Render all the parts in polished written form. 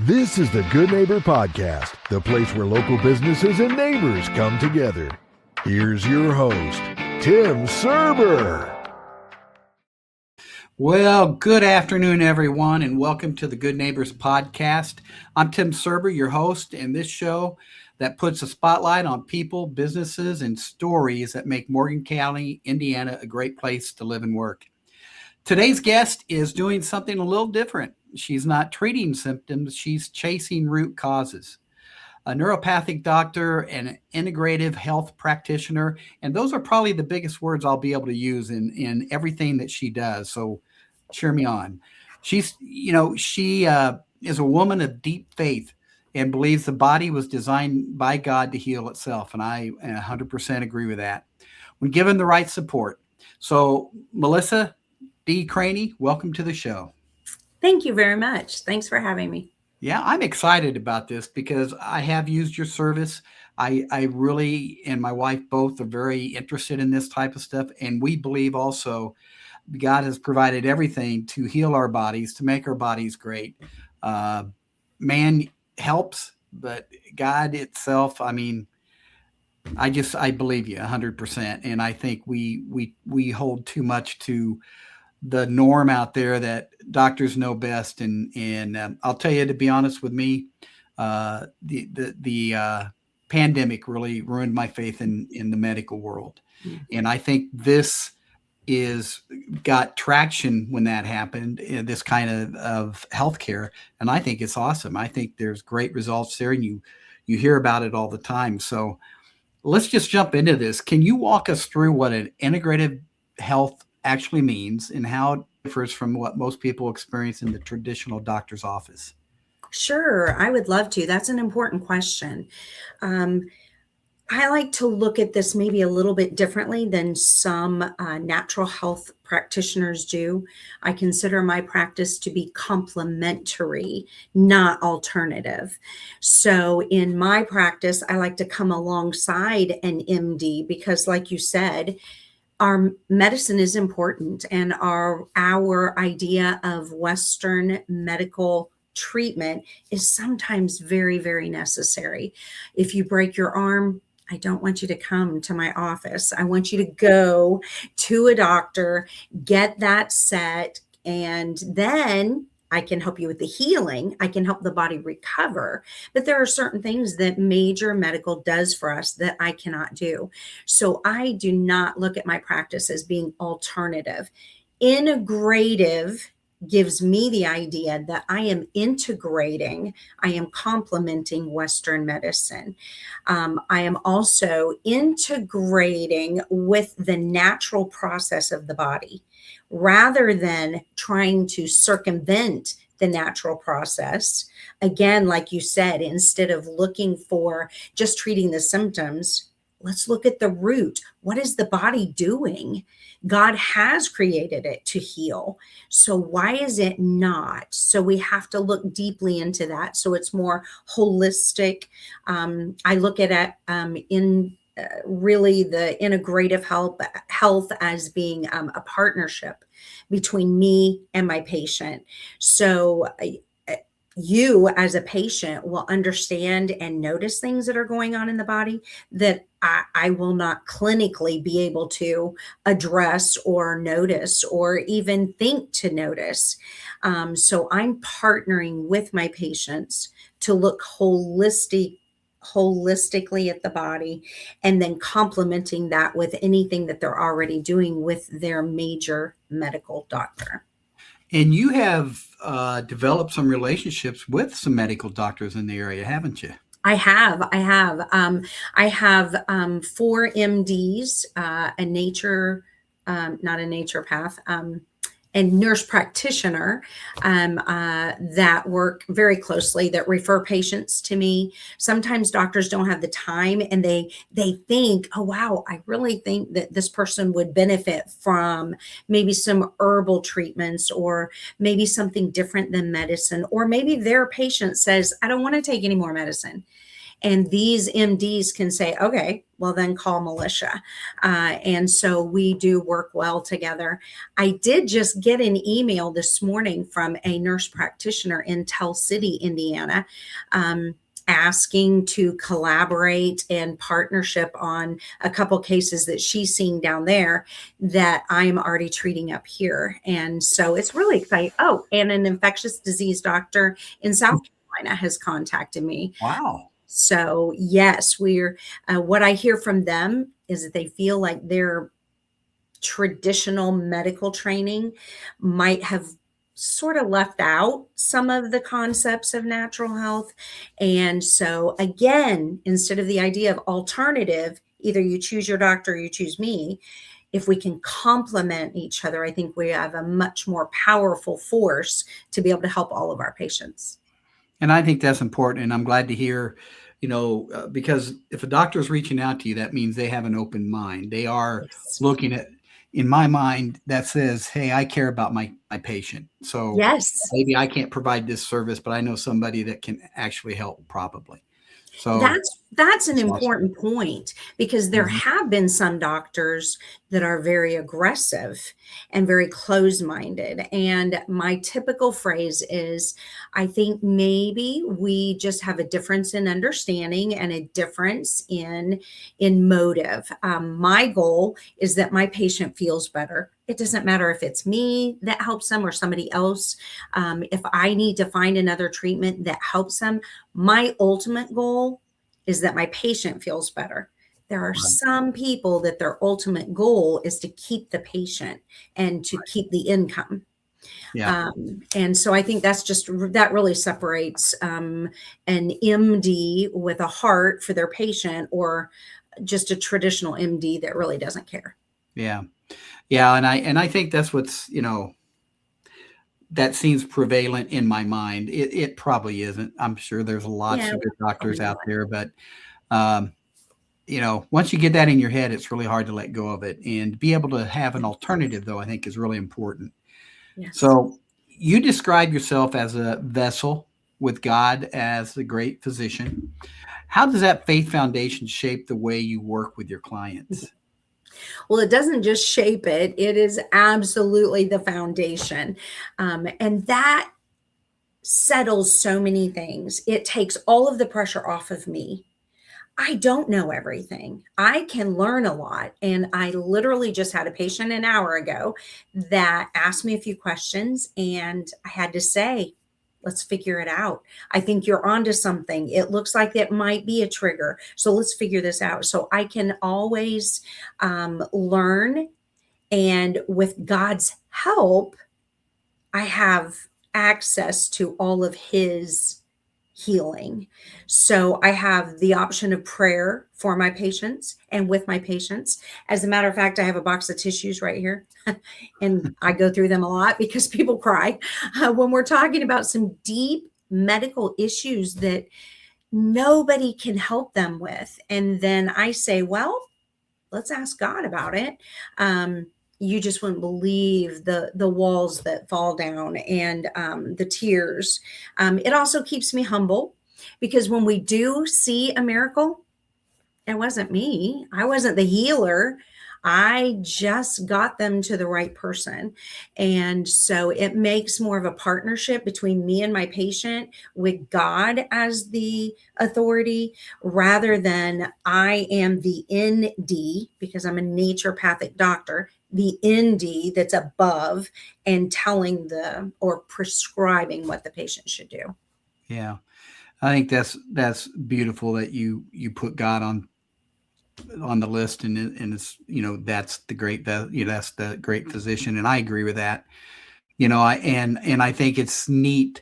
This is the Good Neighbor Podcast, the place where local businesses and neighbors come together. Here's your host, Tim Serber. Well, good afternoon, everyone, and welcome to the Good Neighbors Podcast. I'm Tim Serber, your host, and this show that puts a spotlight on people, businesses, and stories that make Morgan County, Indiana, a great place to live and work. Today's guest is doing something a little different. She's not treating symptoms, she's chasing root causes. A naturopathic doctor and an integrative health practitioner, and those are probably the biggest words I'll be able to use in everything that she does. So cheer me on. She is a woman of deep faith and believes the body was designed by God to heal itself. And I 100% agree with that when given the right support. So Malisha D, Caney, welcome to the show. Thank you very much. Thanks for having me. Yeah, I'm excited about this because I have used your service. I really, and my wife both are very interested in this type of stuff. And we believe also God has provided everything to heal our bodies, to make our bodies great. Man helps, but God itself, I believe you 100%. And I think we hold too much to the norm out there that doctors know best. And I'll tell you, to be honest with me, the pandemic really ruined my faith in the medical world. Mm-hmm. And I think this got traction when that happened, this kind of healthcare. And I think it's awesome. I think there's great results there, and you hear about it all the time. So let's just jump into this. Can you walk us through what an integrative health actually means and how it differs from what most people experience in the traditional doctor's office? Sure, I would love to. That's an important question. I like to look at this maybe a little bit differently than some natural health practitioners do. I consider my practice to be complementary, not alternative. So in my practice, I like to come alongside an MD because, like you said, our medicine is important, and our idea of Western medical treatment is sometimes very, very necessary. If you break your arm, I don't want you to come to my office. I want you to go to a doctor, get that set, and then I can help you with the healing. I can help the body recover. But there are certain things that major medical does for us that I cannot do. So I do not look at my practice as being alternative. Integrative gives me the idea that I am integrating, I am complementing Western medicine. I am also integrating with the natural process of the body rather than trying to circumvent the natural process. Again, like you said, instead of looking for just treating the symptoms, let's look at the root. What is the body doing? God has created it to heal. So why is it not? So we have to look deeply into that. So it's more holistic. I look at it in really the integrative health as being a partnership between me and my patient. So you as a patient will understand and notice things that are going on in the body that I will not clinically be able to address or notice or even think to notice. So I'm partnering with my patients to look holistically at the body and then complementing that with anything that they're already doing with their major medical doctor. And you have developed some relationships with some medical doctors in the area, haven't you? I have 4 MDs, not a naturopath, and nurse practitioner that work very closely, that refer patients to me. Sometimes doctors don't have the time, and they think, oh, wow, I really think that this person would benefit from maybe some herbal treatments or maybe something different than medicine, or maybe their patient says, I don't want to take any more medicine. And these MDs can say, okay, well, then call Malisha. And so we do work well together. I did just get an email this morning from a nurse practitioner in Tell City, Indiana, asking to collaborate and partnership on a couple cases that she's seeing down there that I'm already treating up here. And so it's really exciting. Oh, and an infectious disease doctor in South Carolina has contacted me. Wow. So yes, we're what I hear from them is that they feel like their traditional medical training might have sort of left out some of the concepts of natural health. And so again, instead of the idea of alternative, either you choose your doctor or you choose me, if we can complement each other, I think we have a much more powerful force to be able to help all of our patients. And I think that's important. And I'm glad to hear, because if a doctor is reaching out to you, that means they have an open mind. They are Yes. looking at, in my mind, that says, hey, I care about my patient. So Yes. maybe I can't provide this service, but I know somebody that can actually help probably. So that's an awesome. important point, because there have been some doctors that are very aggressive and very closed-minded. And my typical phrase is, I think maybe we just have a difference in understanding and a difference in motive. My goal is that my patient feels better. It doesn't matter if it's me that helps them or somebody else. If I need to find another treatment that helps them, my ultimate goal is that my patient feels better. There are some people that their ultimate goal is to keep the patient and to keep the income. Yeah. And so I think that really separates an MD with a heart for their patient or just a traditional MD that really doesn't care. Yeah. Yeah. And I think that's what's, that seems prevalent in my mind. It probably isn't. I'm sure there's lots of good doctors out there, but once you get that in your head, it's really hard to let go of it. And be able to have an alternative, though, I think is really important. Yes. So you describe yourself as a vessel with God as the great physician. How does that faith foundation shape the way you work with your clients? Well, it doesn't just shape it. It is absolutely the foundation. And that settles so many things. It takes all of the pressure off of me. I don't know everything. I can learn a lot. And I literally just had a patient an hour ago that asked me a few questions, and I had to say, let's figure it out. I think you're onto something. It looks like it might be a trigger. So let's figure this out. So I can always learn. And with God's help, I have access to all of his healing. So I have the option of prayer for my patients and with my patients. As a matter of fact, I have a box of tissues right here, and I go through them a lot because people cry when we're talking about some deep medical issues that nobody can help them with. And then I say, well, let's ask God about it. You just wouldn't believe the walls that fall down and the tears. It also keeps me humble, because when we do see a miracle, it wasn't me. I wasn't the healer. I just got them to the right person. And so it makes more of a partnership between me and my patient with God as the authority, rather than I am the ND, because I'm a naturopathic doctor, the ND that's above and telling or prescribing what the patient should do. Yeah. I think that's beautiful that you put God on the list, and it's, that's the great, that's the great physician. And I agree with that. I think it's neat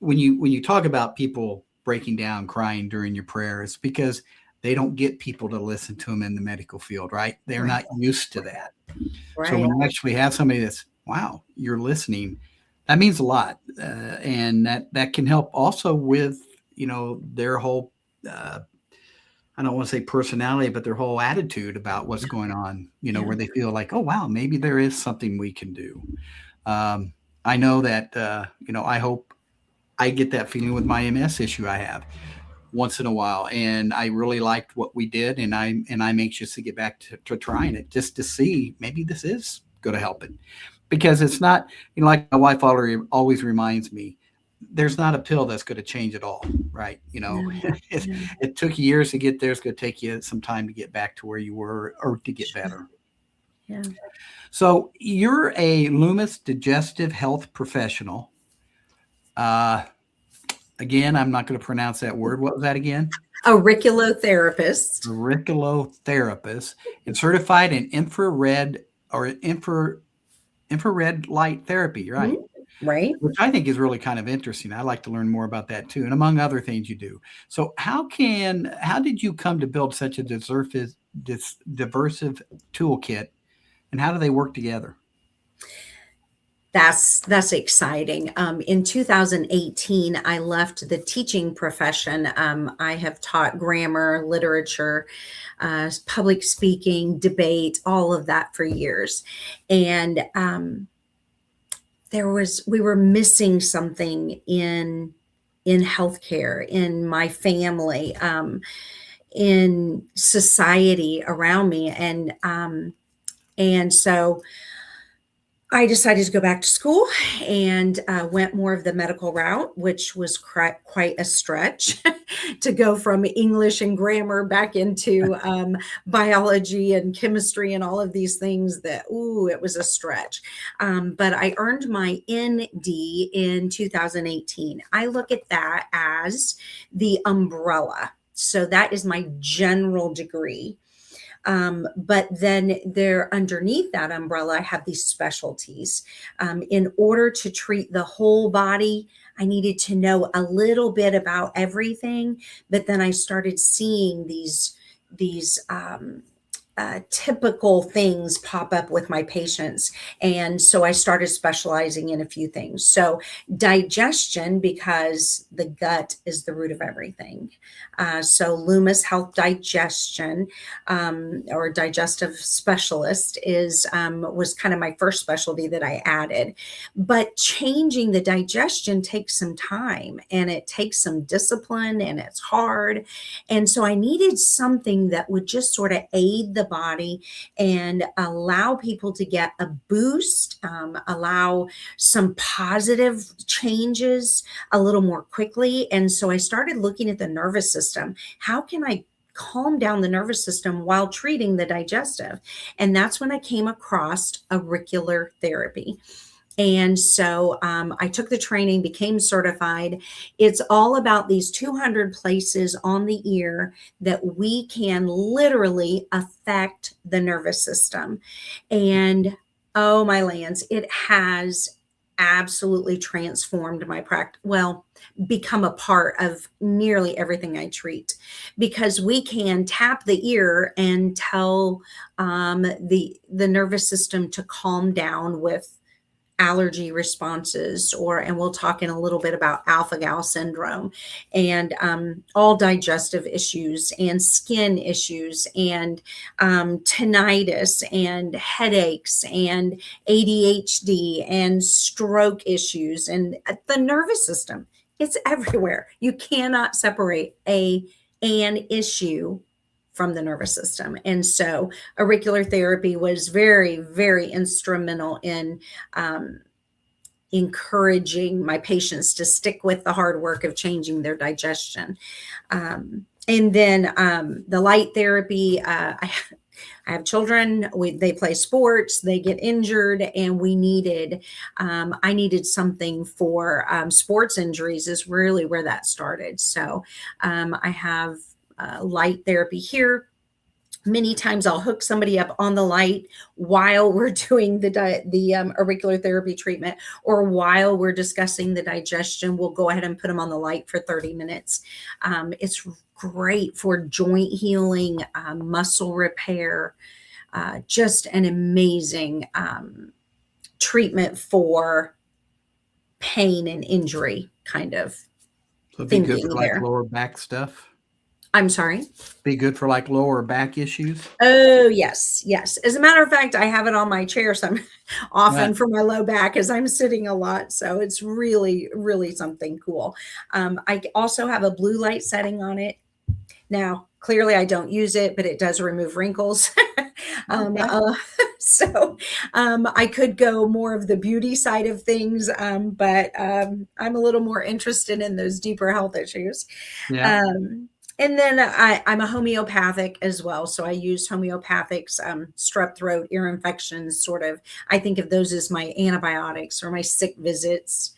when you talk about people breaking down, crying during your prayer, it's because they don't get people to listen to them in the medical field, right? They're not used to that. Right. So when you actually have somebody that's, wow, you're listening, that means a lot. And that can help also with, their whole, I don't want to say personality, but their whole attitude about what's going on, where they feel like, oh, wow, maybe there is something we can do. I know that, I hope I get that feeling with my MS issue I have. once in a while. And I really liked what we did. And I'm anxious to get back to trying it just to see maybe this is going to help it, because it's not, like my wife always reminds me, there's not a pill that's going to change it all. Right. No, no. It took years to get there. It's going to take you some time to get back to where you were or to get better. Yeah. So you're a Loomis digestive health professional. Again, I'm not going to pronounce that word. What was that again? Auriculotherapist. Auriculotherapist, and certified in infrared light therapy, right? Mm-hmm. Right. Which I think is really kind of interesting. I'd like to learn more about that too, and among other things you do. So how did you come to build such a diverse toolkit, and how do they work together? That's exciting. In 2018, I left the teaching profession. I have taught grammar, literature, public speaking, debate, all of that for years. And we were missing something in healthcare, in my family, in society around me. And so I decided to go back to school and went more of the medical route, which was quite a stretch to go from English and grammar back into biology and chemistry and all of these things it was a stretch. But I earned my ND in 2018. I look at that as the umbrella. So that is my general degree. But then underneath that umbrella, I have these specialties. In order to treat the whole body, I needed to know a little bit about everything. But then I started seeing these typical things pop up with my patients. And so I started specializing in a few things. So digestion, because the gut is the root of everything. So Loomis Health Digestion, or digestive specialist was kind of my first specialty that I added. But changing the digestion takes some time, and it takes some discipline, and it's hard. And so I needed something that would just sort of aid the body and allow people to get a boost, allow some positive changes a little more quickly. And so I started looking at the nervous system. How can I calm down the nervous system while treating the digestive? And that's when I came across auricular therapy. And so I took the training, became certified. It's all about these 200 places on the ear that we can literally affect the nervous system. And oh my lands, it has absolutely transformed my practice. Well, become a part of nearly everything I treat, because we can tap the ear and tell the nervous system to calm down with allergy responses, and we'll talk in a little bit about alpha-gal syndrome, and all digestive issues and skin issues and tinnitus and headaches and ADHD and stroke issues, and the nervous system. It's everywhere. You cannot separate an issue from the nervous system. And so auricular therapy was very, very instrumental in encouraging my patients to stick with the hard work of changing their digestion. And then the light therapy, I have children, they play sports, they get injured, and I needed something for sports injuries is really where that started. So I have light therapy here. Many times I'll hook somebody up on the light while we're doing the auricular therapy treatment, or while we're discussing the digestion, we'll go ahead and put them on the light for 30 minutes. It's great for joint healing, muscle repair, just an amazing treatment for pain and injury kind of So it'd be good thinking for like there. lower back stuff. I'm sorry. Be good for like lower back issues. Oh, yes. Yes. As a matter of fact, I have it on my chair some Yeah. often for my low back as I'm sitting a lot. So it's really, really something cool. I also have a blue light setting on it. Now, clearly I don't use it, but it does remove wrinkles. um, Okay. uh, so I could go more of the beauty side of things, but I'm a little more interested in those deeper health issues. Yeah. Um, and then I'm a homeopathic as well. So I use homeopathics, strep throat, ear infections, sort of. I think of those as my antibiotics or my sick visits.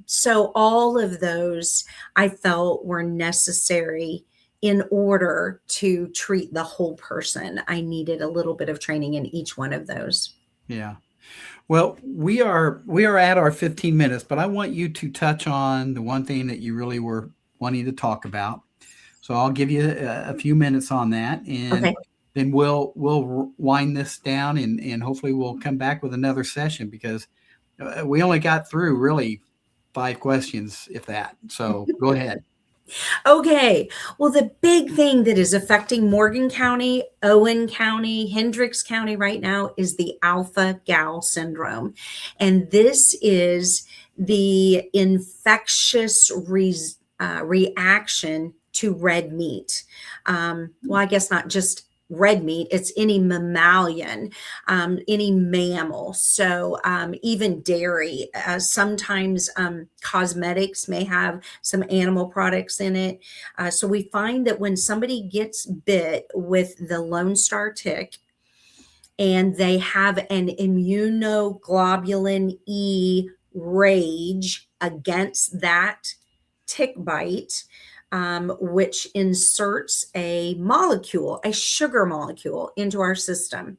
So all of those I felt were necessary in order to treat the whole person. I needed a little bit of training in each one of those. Yeah. Well, we are at our 15 minutes, but I want you to touch on the one thing that you really were wanting to talk about. So I'll give you a few minutes on that, and Okay. then we'll wind this down, and hopefully we'll come back with another session because we only got through really 5 questions, if that. So go ahead. Okay. Well, the big thing that is affecting Morgan County, Owen County, Hendricks County right now is the alpha gal syndrome. And this is the infectious reaction to red meat. Well, I guess not just red meat, it's any mammalian, any mammal. So even dairy, sometimes cosmetics may have some animal products in it. So we find that when somebody gets bit with the Lone Star tick and they have an immunoglobulin E rage against that tick bite, which inserts a molecule, a sugar molecule, into our system.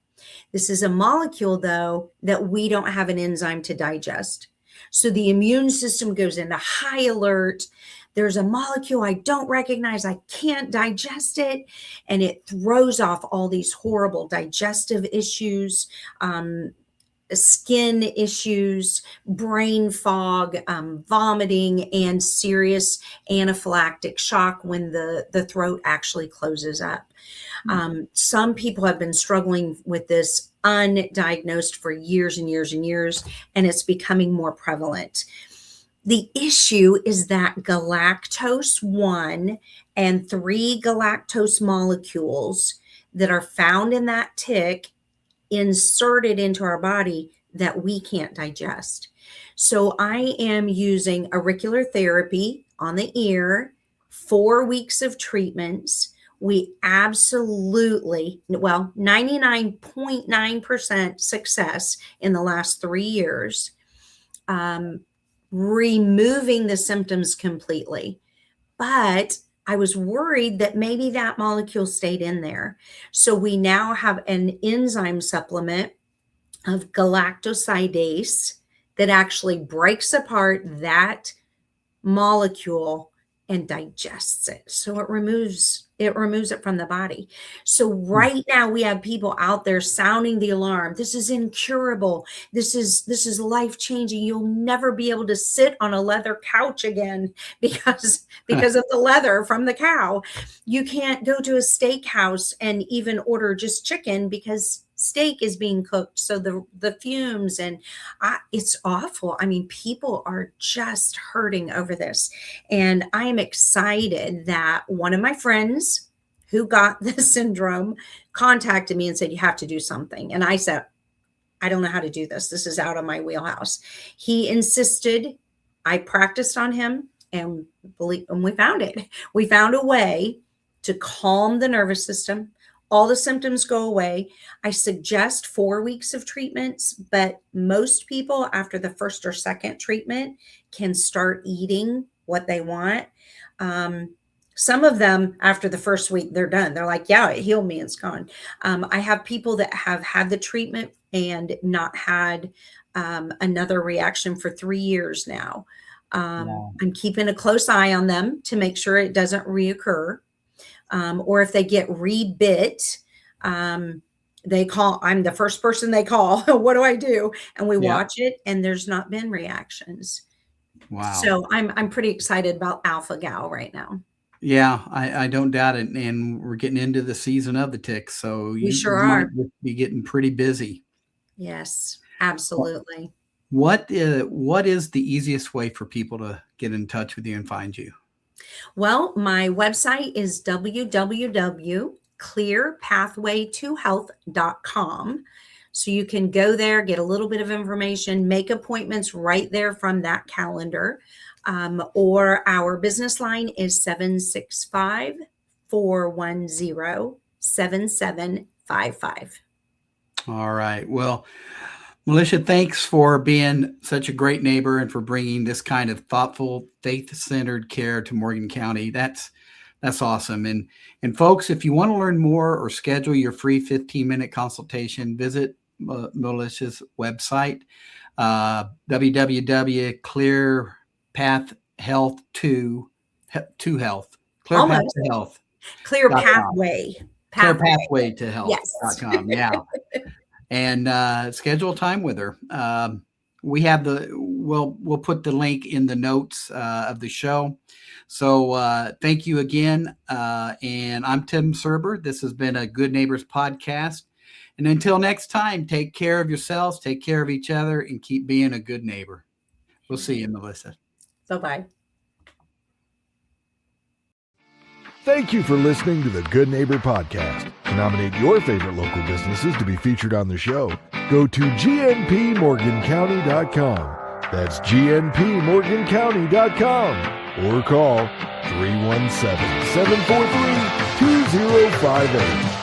This is a molecule, though, that we don't have an enzyme to digest. So the immune system goes into high alert. There's a molecule I don't recognize. I can't digest it. And it throws off all these horrible digestive issues, skin issues, brain fog, vomiting, and serious anaphylactic shock when the throat actually closes up. Some people have been struggling with this undiagnosed for years and years and years, and it's becoming more prevalent. The issue is that galactose 1 and 3 galactose molecules that are found in that tick inserted into our body that we can't digest. So I am using auricular therapy on the ear, 4 weeks of treatments. We absolutely, well, 99.9% success in the last 3 years, removing the symptoms completely. But I was worried that maybe that molecule stayed in there. So we now have an enzyme supplement of galactosidase that actually breaks apart that molecule and digests it. So it removes it from the body. So right now we have people out there sounding the alarm. This is incurable. This is life-changing. You'll never be able to sit on a leather couch again because of the leather from the cow. You can't go to a steakhouse and even order just chicken because steak is being cooked. So the fumes and it's awful. I mean, people are just hurting over this. And I am excited that one of my friends who got the syndrome contacted me and said, you have to do something. And I said, I don't know how to do this. This is out of my wheelhouse. He insisted. I practiced on him and we found it. We found a way to calm the nervous system. All the symptoms go away. I suggest 4 weeks of treatments, but most people after the first or second treatment can start eating what they want. Some of them after the first week, they're done. They're like, yeah, it healed me. It's gone. I have people that have had the treatment and not had another reaction for 3 years now. Wow. I'm keeping a close eye on them to make sure it doesn't reoccur. Or if they get rebit, they call, I'm the first person they call. What do I do? And we watch it and there's not been reactions. Wow. So I'm pretty excited about Alpha Gal right now. Yeah, I don't doubt it. And we're getting into the season of the ticks, so We you sure might are. be getting pretty busy. Yes, absolutely. What is the easiest way for people to get in touch with you and find you? Well, my website is www.clearpathwaytohealth.com. So you can go there, get a little bit of information, make appointments right there from that calendar. Or our business line is 765-410-7755. All right. Well, Malisha, thanks for being such a great neighbor and for bringing this kind of thoughtful, faith-centered care to Morgan County. That's awesome. And folks, if you want to learn more or schedule your free 15-minute consultation, visit Malisha's website, www.clearpathhealth2health. Clear Path Almost. to Health. Clear Pathway. Clear Pathway to Yes. Health.com. Yeah. And schedule time with her. We have we'll put the link in the notes of the show. So thank you again. And I'm Tim Serber. This has been a Good Neighbors podcast. And until next time, take care of yourselves, take care of each other, and keep being a good neighbor. We'll see you, Melissa. Bye-bye. Thank you for listening to the Good Neighbor Podcast. To nominate your favorite local businesses to be featured on the show, go to gnpmorgancounty.com. That's gnpmorgancounty.com or call 317-743-2058.